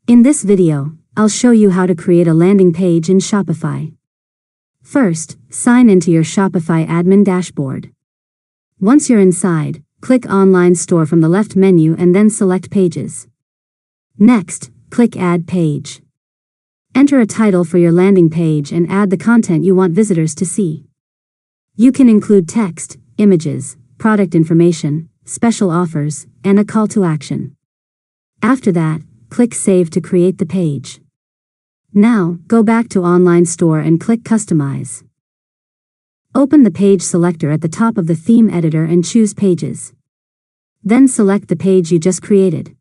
In this video, I'll show you how to create a landing page in Shopify. First, sign into your Shopify admin dashboard. Once you're inside, click Online Store from the left menu and then select Pages. Next, click Add Page. Enter a title for your landing page and add the content you want visitors to see. You can include text, images, product information, special offers, and a call to action. After that, click Save to create the page. Now, go back to Online Store and click Customize. Open the page selector at the top of the theme editor and choose Pages. Then select the page you just created.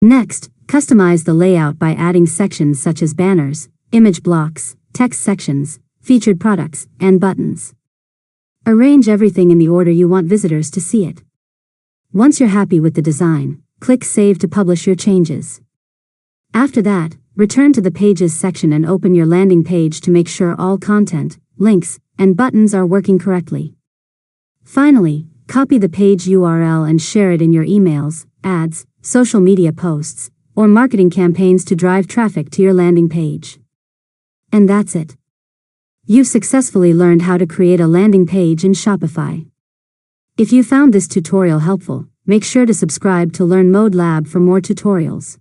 Next, customize the layout by adding sections such as banners, image blocks, text sections, featured products, and buttons. Arrange everything in the order you want visitors to see it. Once you're happy with the design, click Save to publish your changes. After that, return to the Pages section and open your landing page to make sure all content, links, and buttons are working correctly. Finally, copy the page URL and share it in your emails, ads, social media posts, or marketing campaigns to drive traffic to your landing page. And that's it. You've successfully learned how to create a landing page in Shopify. If you found this tutorial helpful, make sure to subscribe to Learn Mode Lab for more tutorials.